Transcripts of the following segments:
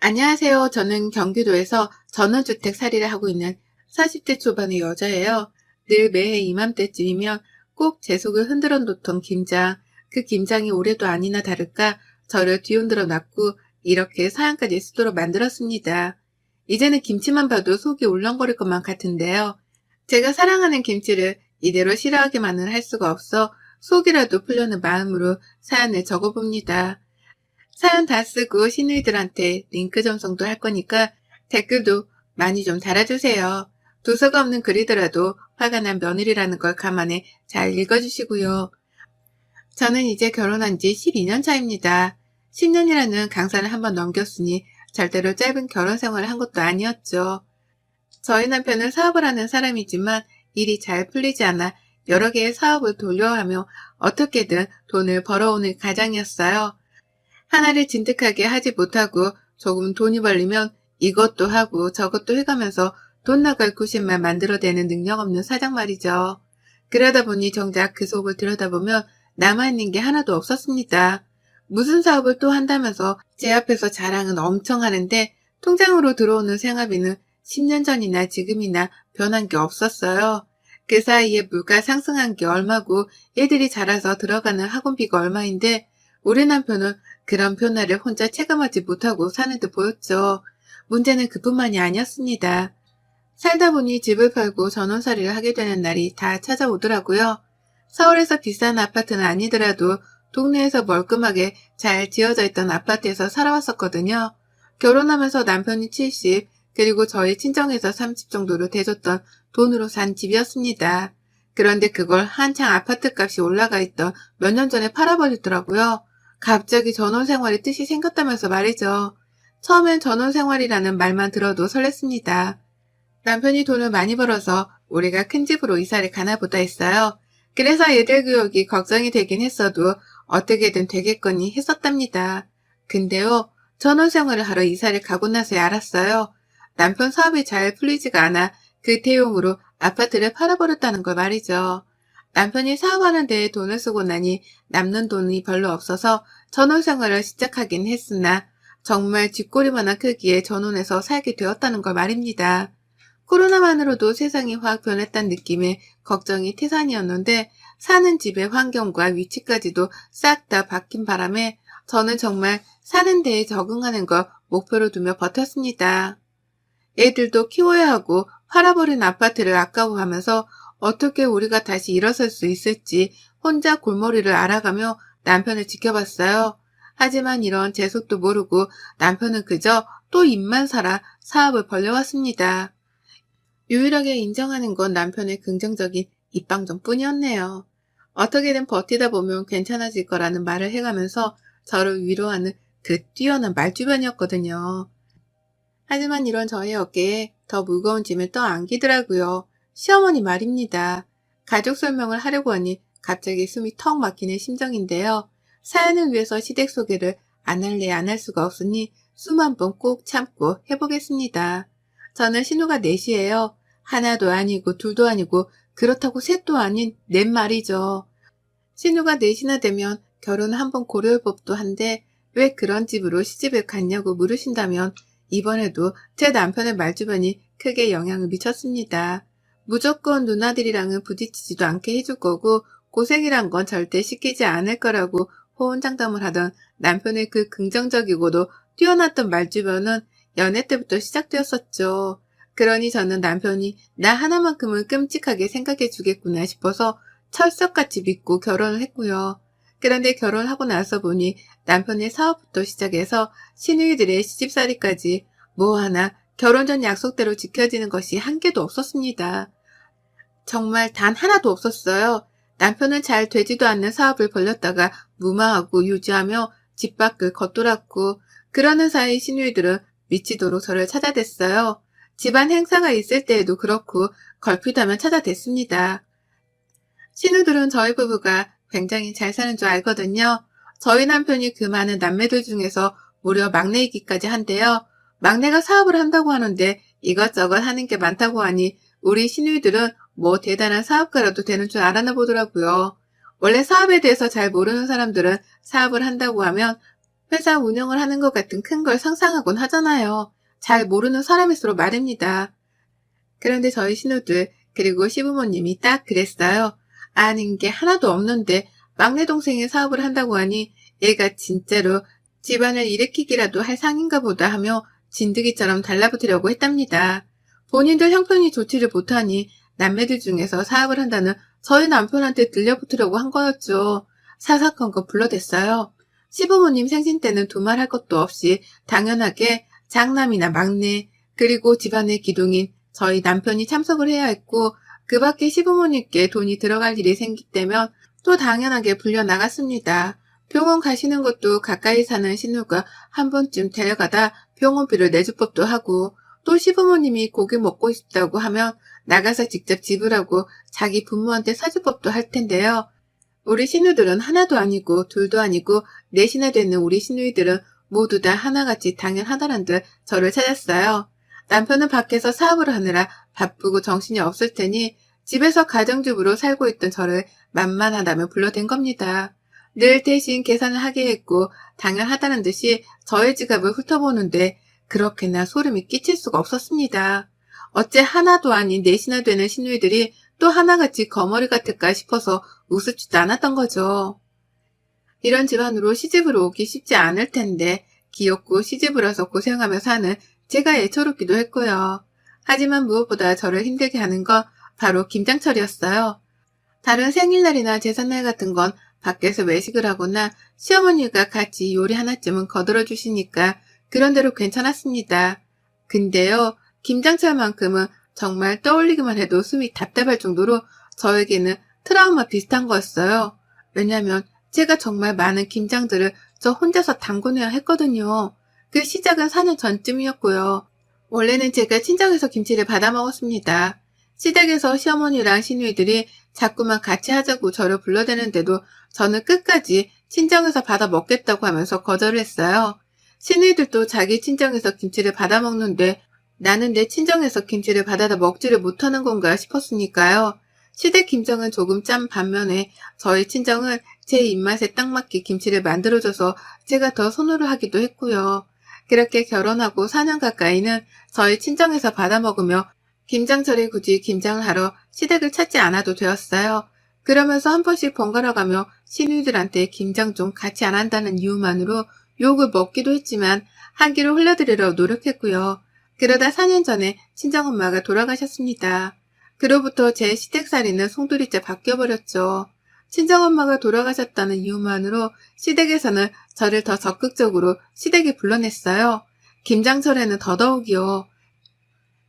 안녕하세요. 저는 경기도에서 전원주택 살이를 하고 있는 40대 초반의 여자예요. 늘 매해 이맘때쯤이면 꼭 제 속을 흔들어 놓던 김장, 그 김장이 올해도 아니나 다를까 저를 뒤흔들어 놨고 이렇게 사연까지 쓰도록 만들었습니다. 이제는 김치만 봐도 속이 울렁거릴 것만 같은데요. 제가 사랑하는 김치를 이대로 싫어하기만은 할 수가 없어 속이라도 풀려는 마음으로 사연을 적어봅니다. 사연 다 쓰고 시누이들한테 링크 전송도 할 거니까 댓글도 많이 좀 달아주세요. 도서가 없는 글이더라도 화가 난 며느리라는 걸 감안해 잘 읽어주시고요. 저는 이제 결혼한 지 12년 차입니다. 10년이라는 강산을 한번 넘겼으니 절대로 짧은 결혼 생활을 한 것도 아니었죠. 저희 남편은 사업을 하는 사람이지만 일이 잘 풀리지 않아 여러 개의 사업을 돌려하며 어떻게든 돈을 벌어오는 가장이었어요. 하나를 진득하게 하지 못하고 조금 돈이 벌리면 이것도 하고 저것도 해가면서 돈 나갈 구실만 만들어대는 능력 없는 사장 말이죠. 그러다 보니 정작 그 속을 들여다보면 남아있는 게 하나도 없었습니다. 무슨 사업을 또 한다면서 제 앞에서 자랑은 엄청 하는데 통장으로 들어오는 생활비는 10년 전이나 지금이나 변한 게 없었어요. 그 사이에 물가 상승한 게 얼마고 애들이 자라서 들어가는 학원비가 얼마인데 우리 남편은 그런 변화를 혼자 체감하지 못하고 사는 듯 보였죠. 문제는 그뿐만이 아니었습니다. 살다 보니 집을 팔고 전원살이를 하게 되는 날이 다 찾아오더라고요. 서울에서 비싼 아파트는 아니더라도 동네에서 멀끔하게 잘 지어져 있던 아파트에서 살아왔었거든요. 결혼하면서 남편이 70, 그리고 저희 친정에서 30 정도로 대줬던 돈으로 산 집이었습니다. 그런데 그걸 한창 아파트 값이 올라가 있던 몇 년 전에 팔아버리더라고요. 갑자기 전원생활의 뜻이 생겼다면서 말이죠. 처음엔 전원생활이라는 말만 들어도 설렜습니다. 남편이 돈을 많이 벌어서 우리가 큰 집으로 이사를 가나 보다 했어요. 그래서 애들 교육이 걱정이 되긴 했어도 어떻게든 되겠거니 했었답니다. 근데요, 전원생활을 하러 이사를 가고 나서야 알았어요. 남편 사업이 잘 풀리지가 않아 그 태용으로 아파트를 팔아버렸다는 걸 말이죠. 남편이 사업하는 데에 돈을 쓰고 나니 남는 돈이 별로 없어서 전원생활을 시작하긴 했으나 정말 쥐꼬리만한 크기의 전원에서 살게 되었다는 걸 말입니다. 코로나만으로도 세상이 확 변했다는 느낌에 걱정이 태산이었는데 사는 집의 환경과 위치까지도 싹 다 바뀐 바람에 저는 정말 사는 데에 적응하는 걸 목표로 두며 버텼습니다. 애들도 키워야 하고 팔아버린 아파트를 아까워하면서 어떻게 우리가 다시 일어설 수 있을지 혼자 골머리를 앓아가며 남편을 지켜봤어요. 하지만 이런 제 속도 모르고 남편은 그저 또 입만 살아 사업을 벌려왔습니다. 유일하게 인정하는 건 남편의 긍정적인 입방정뿐이었네요. 어떻게든 버티다 보면 괜찮아질 거라는 말을 해가면서 저를 위로하는 그 뛰어난 말주변이었거든요. 하지만 이런 저의 어깨에 더 무거운 짐을 떠안기더라고요. 시어머니 말입니다. 가족 설명을 하려고 하니 갑자기 숨이 턱 막히는 심정인데요. 사연을 위해서 시댁 소개를 안 할래 안 할 수가 없으니 숨 한 번 꼭 참고 해보겠습니다. 저는 신우가 넷이에요. 하나도 아니고 둘도 아니고 그렇다고 셋도 아닌 넷 말이죠. 신우가 넷이나 되면 결혼 한번 고려할 법도 한데 왜 그런 집으로 시집을 갔냐고 물으신다면 이번에도 제 남편의 말주변이 크게 영향을 미쳤습니다. 무조건 누나들이랑은 부딪히지도 않게 해줄 거고 고생이란 건 절대 시키지 않을 거라고 호언장담을 하던 남편의 그 긍정적이고도 뛰어났던 말주변은 연애 때부터 시작되었었죠. 그러니 저는 남편이 나 하나만큼은 끔찍하게 생각해 주겠구나 싶어서 철석같이 믿고 결혼을 했고요. 그런데 결혼하고 나서 보니 남편의 사업부터 시작해서 시누이들의 시집살이까지 뭐 하나 결혼 전 약속대로 지켜지는 것이 한 개도 없었습니다. 정말 단 하나도 없었어요. 남편은 잘 되지도 않는 사업을 벌렸다가 무마하고 유지하며 집 밖을 겉돌았고 그러는 사이 시누이들은 미치도록 저를 찾아댔어요. 집안 행사가 있을 때에도 그렇고 걸핏하면 찾아댔습니다. 신우들은 저희 부부가 굉장히 잘 사는 줄 알거든요. 저희 남편이 그 많은 남매들 중에서 무려 막내이기까지 한데요. 막내가 사업을 한다고 하는데 이것저것 하는 게 많다고 하니 우리 시누이들은 뭐 대단한 사업가라도 되는 줄 알아나 보더라고요. 원래 사업에 대해서 잘 모르는 사람들은 사업을 한다고 하면 회사 운영을 하는 것 같은 큰 걸 상상하곤 하잖아요. 잘 모르는 사람일수록 말입니다. 그런데 저희 신우들, 그리고 시부모님이 딱 그랬어요. 아는 게 하나도 없는데 막내 동생이 사업을 한다고 하니 얘가 진짜로 집안을 일으키기라도 할 상인가 보다 하며 진드기처럼 달라붙으려고 했답니다. 본인들 형편이 좋지를 못하니 남매들 중에서 사업을 한다는 저희 남편한테 들려붙으려고 한 거였죠. 사사건건 불러댔어요. 시부모님 생신 때는 두말할 것도 없이 당연하게 장남이나 막내, 그리고 집안의 기둥인 저희 남편이 참석을 해야 했고, 그 밖에 시부모님께 돈이 들어갈 일이 생기다면 또 당연하게 불려 나갔습니다. 병원 가시는 것도 가까이 사는 신우가 한 번쯤 데려가다 병원비를 내줄 법도 하고, 또 시부모님이 고기 먹고 싶다고 하면 나가서 직접 지불하고 자기 부모한테 사줄 법도 할 텐데요. 우리 신우들은 하나도 아니고 둘도 아니고 넷이나 되는 우리 신우이들은 모두 다 하나같이 당연하다는 듯 저를 찾았어요. 남편은 밖에서 사업을 하느라 바쁘고 정신이 없을 테니 집에서 가정주부로 살고 있던 저를 만만하다며 불러댄 겁니다. 늘 대신 계산을 하게 했고 당연하다는 듯이 저의 지갑을 훑어보는데 그렇게나 소름이 끼칠 수가 없었습니다. 어째 하나도 아닌 넷이나 되는 시누이들이 또 하나같이 거머리 같을까 싶어서 우습지도 않았던 거죠. 이런 집안으로 시집을 오기 쉽지 않을 텐데 귀엽고 시집을 와서 고생하며 사는 제가 애처롭기도 했고요. 하지만 무엇보다 저를 힘들게 하는 건 바로 김장철이었어요. 다른 생일날이나 제삿날 같은 건 밖에서 외식을 하거나 시어머니가 같이 요리 하나쯤은 거들어 주시니까 그런대로 괜찮았습니다. 근데요, 김장철만큼은 정말 떠올리기만 해도 숨이 답답할 정도로 저에게는 트라우마 비슷한 거였어요. 왜냐면 제가 정말 많은 김장들을 저 혼자서 담궈내야 했거든요. 그 시작은 4년 전쯤이었고요. 원래는 제가 친정에서 김치를 받아 먹었습니다. 시댁에서 시어머니랑 시누이들이 자꾸만 같이 하자고 저를 불러대는데도 저는 끝까지 친정에서 받아 먹겠다고 하면서 거절을 했어요. 시누이들도 자기 친정에서 김치를 받아 먹는데 나는 내 친정에서 김치를 받아다 먹지를 못하는 건가 싶었으니까요. 시댁 김장은 조금 짠 반면에 저희 친정은 제 입맛에 딱 맞게 김치를 만들어줘서 제가 더 선호를 하기도 했고요. 그렇게 결혼하고 4년 가까이는 저희 친정에서 받아 먹으며 김장철에 굳이 김장을 하러 시댁을 찾지 않아도 되었어요. 그러면서 한 번씩 번갈아가며 시누이들한테 김장 좀 같이 안 한다는 이유만으로 욕을 먹기도 했지만 한 귀로 흘려드리려 노력했고요. 그러다 4년 전에 친정엄마가 돌아가셨습니다. 그로부터 제 시댁살이는 송두리째 바뀌어버렸죠. 친정엄마가 돌아가셨다는 이유만으로 시댁에서는 저를 더 적극적으로 시댁에 불러냈어요. 김장철에는 더더욱이요.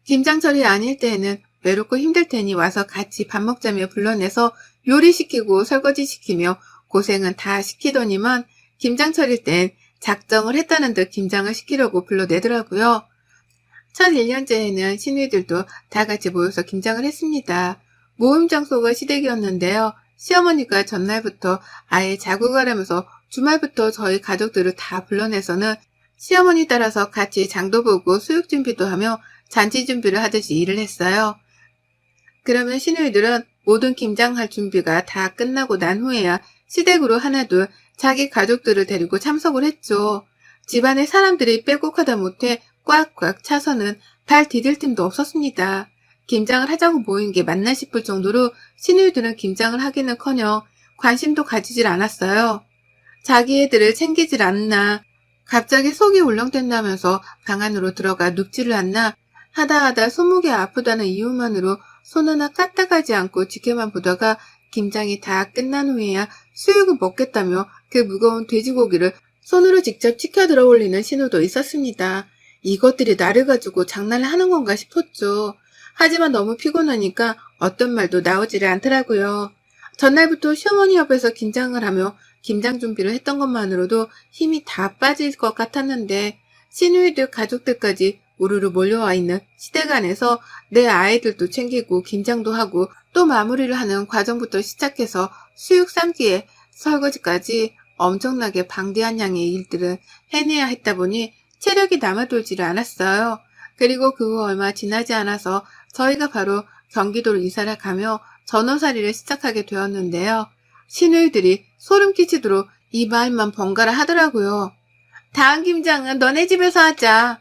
김장철이 아닐 때에는 외롭고 힘들 테니 와서 같이 밥 먹자며 불러내서 요리시키고 설거지시키며 고생은 다 시키더니만 김장철일 땐 작정을 했다는 듯 김장을 시키려고 불러내더라고요. 첫 1년째에는 시누이들도 다 같이 모여서 김장을 했습니다. 모임 장소가 시댁이었는데요. 시어머니가 전날부터 아예 자고 가라면서 주말부터 저희 가족들을 다 불러내서는 시어머니 따라서 같이 장도 보고 수육 준비도 하며 잔치 준비를 하듯이 일을 했어요. 그러면 시누이들은 모든 김장할 준비가 다 끝나고 난 후에야 시댁으로 하나둘 자기 가족들을 데리고 참석을 했죠. 집안에 사람들이 빼곡하다 못해 꽉꽉 차서는 발 디딜 틈도 없었습니다. 김장을 하자고 모인 게 맞나 싶을 정도로 시누이들은 김장을 하기는커녕 관심도 가지질 않았어요. 자기 애들을 챙기질 않나, 갑자기 속이 울렁댄다면서 방 안으로 들어가 눕지를 않나 하다 손목이 아프다는 이유만으로 손 하나 까딱하지 않고 지켜만 보다가 김장이 다 끝난 후에야 수육을 먹겠다며 그 무거운 돼지고기를 손으로 직접 치켜 들어 올리는 신우도 있었습니다. 이것들이 나를 가지고 장난을 하는 건가 싶었죠. 하지만 너무 피곤하니까 어떤 말도 나오지를 않더라고요. 전날부터 시어머니 옆에서 김장을 하며 김장 준비를 했던 것만으로도 힘이 다 빠질 것 같았는데 시누이들 가족들까지 우르르 몰려와 있는 시댁 안에서 내 아이들도 챙기고 김장도 하고 또 마무리를 하는 과정부터 시작해서 수육 삶기에 설거지까지 엄청나게 방대한 양의 일들을 해내야 했다 보니 체력이 남아돌지를 않았어요. 그리고 그 후 얼마 지나지 않아서 저희가 바로 경기도로 이사를 가며 전원살이를 시작하게 되었는데요. 시누이들이 소름 끼치도록 이 말만 번갈아 하더라고요. 다음 김장은 너네 집에서 하자.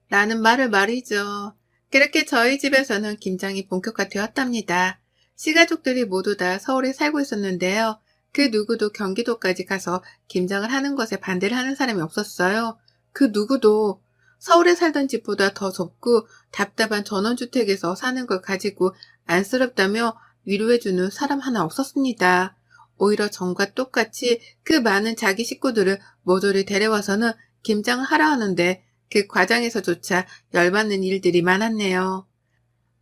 라는 말을 말이죠. 그렇게 저희 집에서는 김장이 본격화되었답니다. 시가족들이 모두 다 서울에 살고 있었는데요. 그 누구도 경기도까지 가서 김장을 하는 것에 반대를 하는 사람이 없었어요. 그 누구도 서울에 살던 집보다 더 좁고 답답한 전원주택에서 사는 걸 가지고 안쓰럽다며 위로해주는 사람 하나 없었습니다. 오히려 전과 똑같이 그 많은 자기 식구들을 모조리 데려와서는 김장을 하라 하는데 그 과정에서조차 열받는 일들이 많았네요.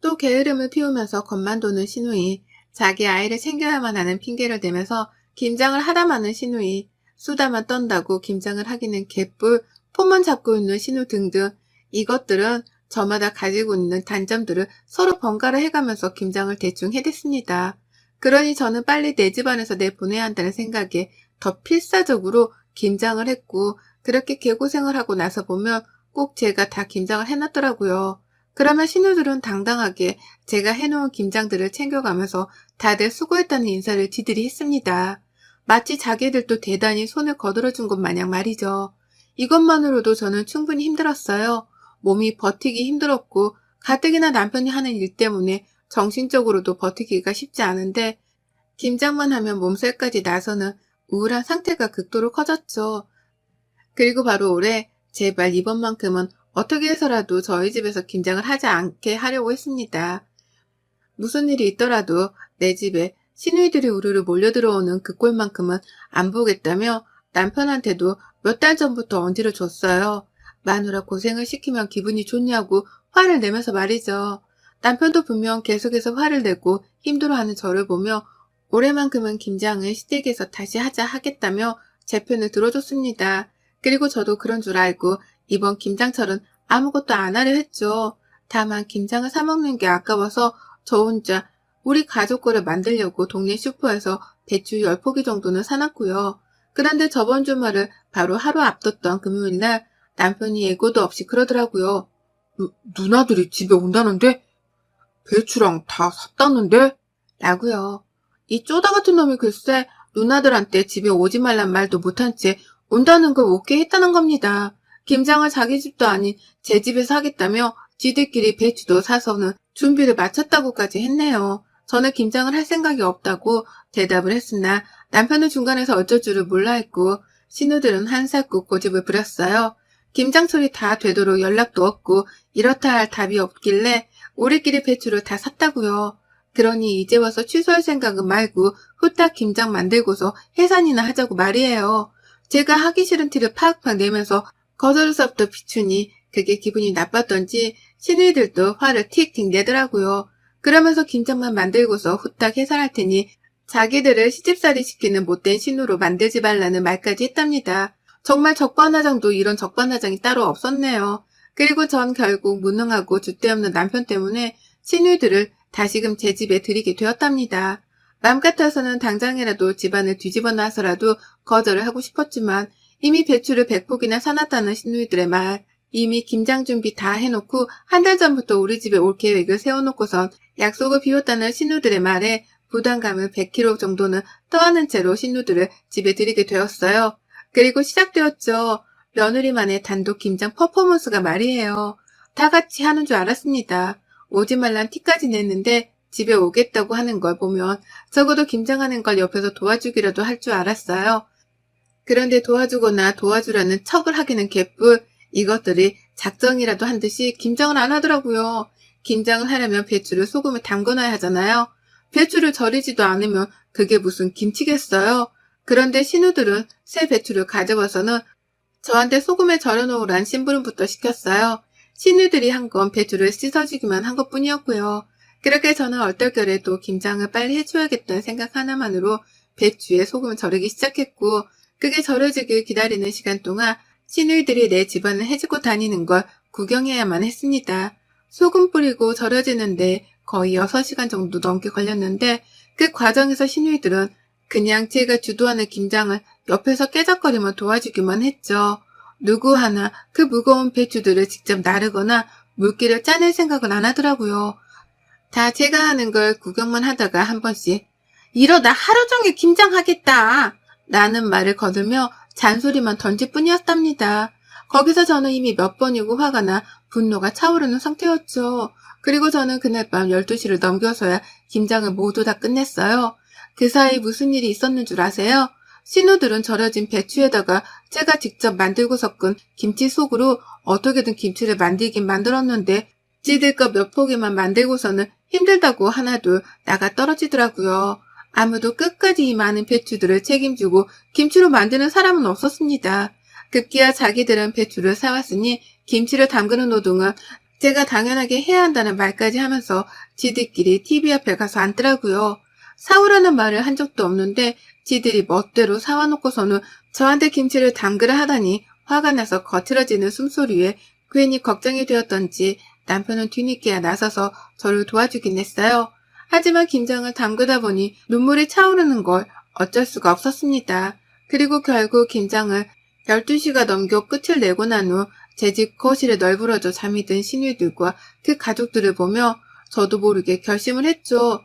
또 게으름을 피우면서 겁만 도는 시누이, 자기 아이를 챙겨야만 하는 핑계를 대면서 김장을 하다 마는 시누이, 수다만 떤다고 김장을 하기는 개뿔, 폰만 잡고 있는 신우 등등 이것들은 저마다 가지고 있는 단점들을 서로 번갈아 해가면서 김장을 대충 해댔습니다. 그러니 저는 빨리 내 집안에서 내보내야 한다는 생각에 더 필사적으로 김장을 했고 그렇게 개고생을 하고 나서 보면 꼭 제가 다 김장을 해놨더라고요. 그러면 신우들은 당당하게 제가 해놓은 김장들을 챙겨가면서 다들 수고했다는 인사를 지들이 했습니다. 마치 자기들도 대단히 손을 거들어준 것 마냥 말이죠. 이것만으로도 저는 충분히 힘들었어요. 몸이 버티기 힘들었고 가뜩이나 남편이 하는 일 때문에 정신적으로도 버티기가 쉽지 않은데 김장만 하면 몸살까지 나서는 우울한 상태가 극도로 커졌죠. 그리고 바로 올해 제발 이번만큼은 어떻게 해서라도 저희 집에서 김장을 하지 않게 하려고 했습니다. 무슨 일이 있더라도 내 집에 시누이들이 우르르 몰려들어오는 그 꼴만큼은 안 보겠다며 남편한테도 몇 달 전부터 언지를 줬어요. 마누라 고생을 시키면 기분이 좋냐고 화를 내면서 말이죠. 남편도 분명 계속해서 화를 내고 힘들어하는 저를 보며 올해만큼은 김장을 시댁에서 다시 하자 하겠다며 제 편을 들어줬습니다. 그리고 저도 그런 줄 알고 이번 김장철은 아무것도 안 하려 했죠. 다만 김장을 사먹는 게 아까워서 저 혼자 우리 가족 거를 만들려고 동네 슈퍼에서 배추 10포기 정도는 사놨고요. 그런데 저번 주말을 바로 하루 앞뒀던 금요일날 남편이 예고도 없이 그러더라고요. 누나들이 집에 온다는데? 배추랑 다 샀다는데? 라고요. 이 쪼다 같은 놈이 글쎄 누나들한테 집에 오지 말란 말도 못한 채 온다는 걸 오케이 했다는 겁니다. 김장을 자기 집도 아닌 제 집에서 하겠다며 지들끼리 배추도 사서는 준비를 마쳤다고까지 했네요. 저는 김장을 할 생각이 없다고 대답을 했으나 남편은 중간에서 어쩔 줄을 몰라 했고 신우들은 한사코 고집을 부렸어요. 김장철이 다 되도록 연락도 없고 이렇다 할 답이 없길래 우리끼리 배추를 다 샀다고요. 그러니 이제 와서 취소할 생각은 말고 후딱 김장 만들고서 해산이나 하자고 말이에요. 제가 하기 싫은 티를 팍팍 내면서 거절할 수 없던 비추니 그게 기분이 나빴던지 시누이들도 화를 틱틱 내더라고요. 그러면서 김장만 만들고서 후딱 해산할 테니 자기들을 시집살이 시키는 못된 신우로 만들지 말라는 말까지 했답니다. 정말 적반하장도 이런 적반하장이 따로 없었네요. 그리고 전 결국 무능하고 줏대없는 남편 때문에 시누이들을 다시금 제 집에 들이게 되었답니다. 맘 같아서는 당장이라도 집안을 뒤집어 놔서라도 거절을 하고 싶었지만 이미 배추를 100포기나 사놨다는 시누이들의 말, 이미 김장 준비 다 해놓고 한 달 전부터 우리 집에 올 계획을 세워놓고선 약속을 비웠다는 시누들의 말에 부담감을 100kg 정도는 떠안은 채로 시누들을 집에 들이게 되었어요. 그리고 시작되었죠. 며느리만의 단독 김장 퍼포먼스가 말이에요. 다 같이 하는 줄 알았습니다. 오지 말란 티까지 냈는데 집에 오겠다고 하는 걸 보면 적어도 김장하는 걸 옆에서 도와주기라도 할 줄 알았어요. 그런데 도와주거나 도와주라는 척을 하기는 개뿔. 이것들이 작정이라도 한 듯이 김장을 안 하더라고요. 김장을 하려면 배추를 소금에 담궈놔야 하잖아요. 배추를 절이지도 않으면 그게 무슨 김치겠어요. 그런데 신우들은 새 배추를 가져와서는 저한테 소금에 절여놓으란 심부름부터 시켰어요. 신우들이 한 건 배추를 씻어주기만 한 것뿐이었고요. 그렇게 저는 얼떨결에 김장을 빨리 해줘야겠다는 생각 하나만으로 배추에 소금을 절이기 시작했고 그게 절여지길 기다리는 시간 동안 시누이들이 내 집안을 해주고 다니는 걸 구경해야만 했습니다. 소금 뿌리고 절여지는데 거의 6시간 정도 넘게 걸렸는데 그 과정에서 시누이들은 그냥 제가 주도하는 김장을 옆에서 깨작거리며 도와주기만 했죠. 누구 하나 그 무거운 배추들을 직접 나르거나 물기를 짜낼 생각은 안 하더라고요. 다 제가 하는 걸 구경만 하다가 한 번씩 이러다 하루 종일 김장하겠다 라는 말을 거두며 잔소리만 던질 뿐이었답니다. 거기서 저는 이미 몇 번이고 화가 나 분노가 차오르는 상태였죠. 그리고 저는 그날 밤 12시를 넘겨서야 김장을 모두 다 끝냈어요. 그 사이 무슨 일이 있었는 줄 아세요? 신우들은 절여진 배추에다가 제가 직접 만들고 섞은 김치 속으로 어떻게든 김치를 만들긴 만들었는데 지들 거 몇 포기만 만들고서는 힘들다고 하나둘 나가 떨어지더라고요. 아무도 끝까지 이 많은 배추들을 책임지고 김치로 만드는 사람은 없었습니다. 급기야 자기들은 배추를 사왔으니 김치를 담그는 노동은 제가 당연하게 해야 한다는 말까지 하면서 지들끼리 TV 앞에 가서 앉더라고요. 사오라는 말을 한 적도 없는데 지들이 멋대로 사와놓고서는 저한테 김치를 담그라 하다니 화가 나서 거칠어지는 숨소리에 괜히 걱정이 되었던지 남편은 뒤늦게야 나서서 저를 도와주긴 했어요. 하지만 김장을 담그다 보니 눈물이 차오르는 걸 어쩔 수가 없었습니다. 그리고 결국 김장을 12시가 넘겨 끝을 내고 난 후 제 집 거실에 널브러져 잠이 든 시누이들과 그 가족들을 보며 저도 모르게 결심을 했죠.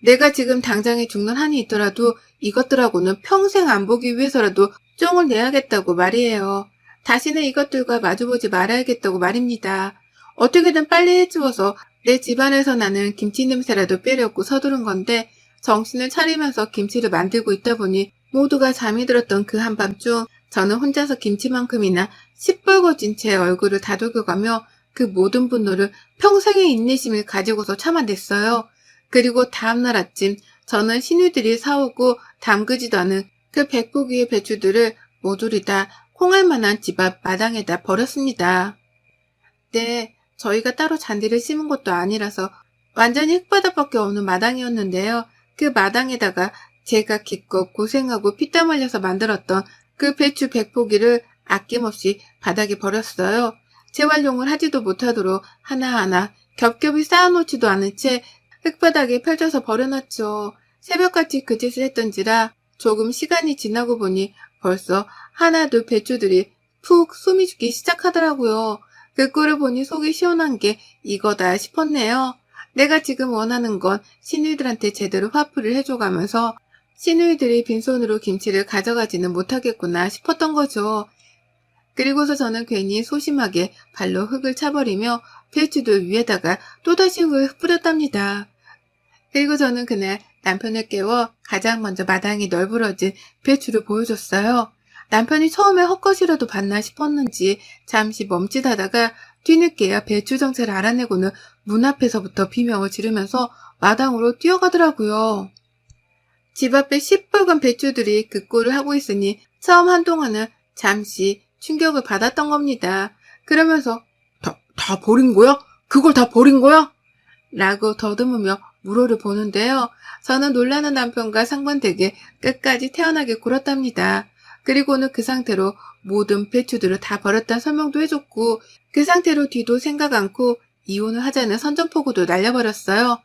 내가 지금 당장에 죽는 한이 있더라도 이것들하고는 평생 안 보기 위해서라도 쫑을 내야겠다고 말이에요. 다시는 이것들과 마주보지 말아야겠다고 말입니다. 어떻게든 빨리 해주어서 내 집안에서 나는 김치 냄새라도 빼려고 서두른 건데 정신을 차리면서 김치를 만들고 있다 보니 모두가 잠이 들었던 그 한밤중 저는 혼자서 김치만큼이나 시뻘거진 제 얼굴을 다독여가며 그 모든 분노를 평생의 인내심을 가지고서 참아냈어요. 그리고 다음날 아침 저는 시누이들이 사오고 담그지도 않은 그 100포기의 배추들을 모조리 다 콩알만한 집 앞 마당에다 버렸습니다. 네, 저희가 따로 잔디를 심은 것도 아니라서 완전히 흙바닥밖에 없는 마당이었는데요. 그 마당에다가 제가 기껏 고생하고 피땀 흘려서 만들었던 그 배추 100포기를 아낌없이 바닥에 버렸어요. 재활용을 하지도 못하도록 하나하나 겹겹이 쌓아놓지도 않은 채 흙바닥에 펼쳐서 버려놨죠. 새벽같이 그 짓을 했던지라 조금 시간이 지나고 보니 벌써 하나둘 배추들이 푹 숨이 죽기 시작하더라고요. 그 꼴을 보니 속이 시원한 게 이거다 싶었네요. 내가 지금 원하는 건 시누이들한테 제대로 화풀이를 해줘가면서 시누이들이 빈손으로 김치를 가져가지는 못하겠구나 싶었던 거죠. 그리고서 저는 괜히 소심하게 발로 흙을 차버리며 배추들 위에다가 또다시 흙을 뿌렸답니다. 그리고 저는 그날 남편을 깨워 가장 먼저 마당이 널브러진 배추를 보여줬어요. 남편이 처음에 헛것이라도 봤나 싶었는지 잠시 멈칫하다가 뒤늦게야 배추 정체를 알아내고는 문 앞에서부터 비명을 지르면서 마당으로 뛰어가더라고요. 집 앞에 시뻘건 배추들이 그 꼴을 하고 있으니 처음 한동안은 잠시 충격을 받았던 겁니다. 그러면서 다 버린 거야? 그걸 다 버린 거야? 라고 더듬으며 물어를 보는데요. 저는 놀라는 남편과 상반되게 끝까지 태연하게 굴었답니다. 그리고는 그 상태로 모든 배추들을 다 버렸다는 설명도 해줬고 그 상태로 뒤도 생각 않고 이혼을 하자는 선전포고도 날려버렸어요.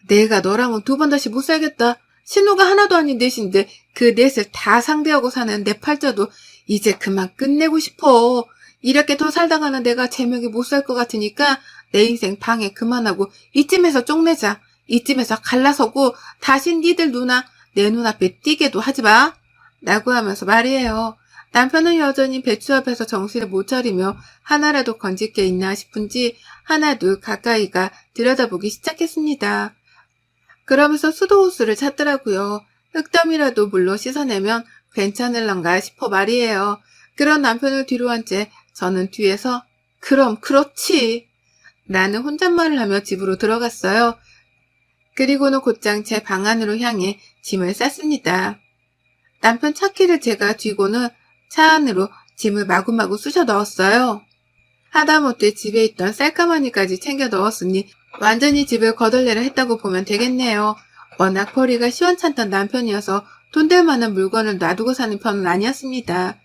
내가 너랑은 두 번 다시 못 살겠다. 신우가 하나도 아닌 넷인데 그 넷을 다 상대하고 사는 내 팔자도 이제 그만 끝내고 싶어. 이렇게 더 살다가는 내가 제명이 못 살 것 같으니까 내 인생 방해 그만하고 이쯤에서 쪽내자. 이쯤에서 갈라서고 다신 니들 누나 내 눈앞에 띄게도 하지 마. 라고 하면서 말이에요. 남편은 여전히 배추 앞에서 정신을 못 차리며 하나라도 건질 게 있나 싶은지 하나둘 가까이가 들여다보기 시작했습니다. 그러면서 수도호수를 찾더라고요. 흙더미라도 물로 씻어내면 괜찮을런가 싶어 말이에요. 그런 남편을 뒤로 한 채 저는 뒤에서 그럼 그렇지 라는 혼잣말을 하며 집으로 들어갔어요. 그리고는 곧장 제 방 안으로 향해 짐을 쌌습니다. 남편 차키를 제가 쥐고는 차 안으로 짐을 마구마구 쑤셔 넣었어요. 하다못해 집에 있던 쌀가마니까지 챙겨 넣었으니 완전히 집을 거덜내려 했다고 보면 되겠네요. 워낙 벌이가 시원찮던 남편이어서 돈 될 만한 물건을 놔두고 사는 편은 아니었습니다.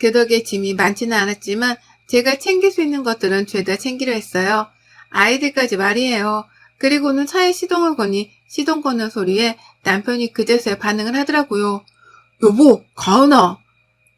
그 덕에 짐이 많지는 않았지만 제가 챙길 수 있는 것들은 죄다 챙기려 했어요. 아이들까지 말이에요. 그리고는 차에 시동을 거니 시동 거는 소리에 남편이 그제서야 반응을 하더라고요. 여보, 가은아!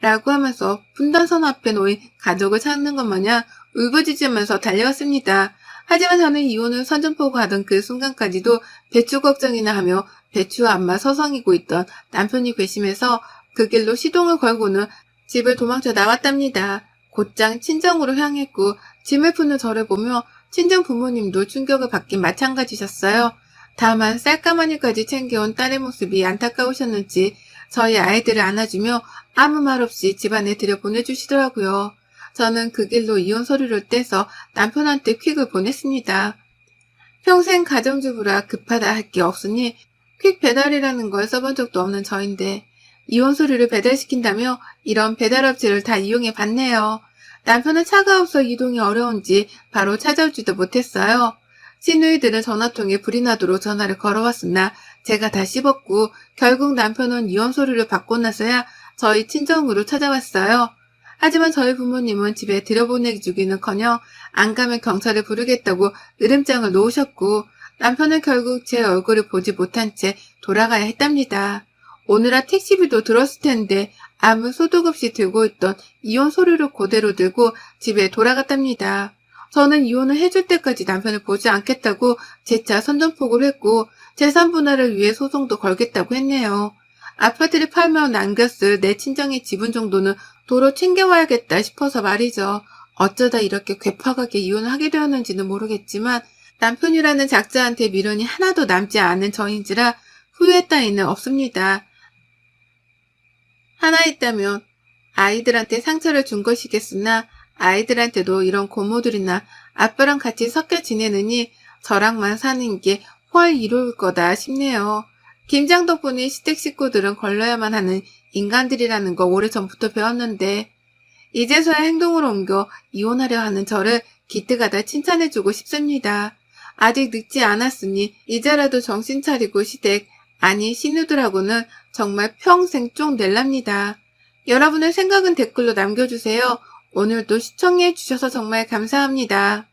라고 하면서 분단선 앞에 놓인 가족을 찾는 것 마냥 울부짖으면서 달려왔습니다. 하지만 저는 이혼을 선전포고 하던 그 순간까지도 배추 걱정이나 하며 배추와 안마 서성이고 있던 남편이 괘씸해서 그 길로 시동을 걸고는 집을 도망쳐 나왔답니다. 곧장 친정으로 향했고 짐을 푸는 저를 보며 친정 부모님도 충격을 받긴 마찬가지셨어요. 다만 쌀가마니까지 챙겨온 딸의 모습이 안타까우셨는지 저희 아이들을 안아주며 아무 말 없이 집안에 들여보내주시더라고요. 저는 그 길로 이혼 서류를 떼서 남편한테 퀵을 보냈습니다. 평생 가정주부라 급하다 할 게 없으니 퀵 배달이라는 걸 써본 적도 없는 저인데 이혼 서류를 배달시킨다며 이런 배달업체를 다 이용해 봤네요. 남편은 차가 없어 이동이 어려운지 바로 찾아오지도 못했어요. 시누이들은 전화통에 불이 나도록 전화를 걸어왔으나 제가 다 씹었고 결국 남편은 이혼 서류를 받고 나서야 저희 친정으로 찾아왔어요. 하지만 저희 부모님은 집에 들여보내주기는커녕 안 가면 경찰을 부르겠다고 으름장을 놓으셨고 남편은 결국 제 얼굴을 보지 못한 채 돌아가야 했답니다. 오늘아 택시비도 들었을 텐데 아무 소득 없이 들고 있던 이혼 서류를 그대로 들고 집에 돌아갔답니다. 저는 이혼을 해줄 때까지 남편을 보지 않겠다고 재차 선전포고를 했고 재산 분할을 위해 소송도 걸겠다고 했네요. 아파트를 팔며 남겼을 내 친정의 지분 정도는 도로 챙겨와야겠다 싶어서 말이죠. 어쩌다 이렇게 괴팍하게 이혼을 하게 되었는지는 모르겠지만 남편이라는 작자한테 미련이 하나도 남지 않은 저인지라 후회 따위는 없습니다. 하나 있다면 아이들한테 상처를 준 것이겠으나 아이들한테도 이런 고모들이나 아빠랑 같이 섞여 지내느니 저랑만 사는 게 훨 이로울 거다 싶네요. 김장 덕분에 시댁 식구들은 걸러야만 하는 인간들이라는 거 오래전부터 배웠는데 이제서야 행동으로 옮겨 이혼하려 하는 저를 기특하다 칭찬해주고 싶습니다. 아직 늦지 않았으니 이제라도 정신 차리고 시댁, 아니 시누들하고는 정말 평생 쫑 낼랍니다. 여러분의 생각은 댓글로 남겨주세요. 오늘도 시청해 주셔서 정말 감사합니다.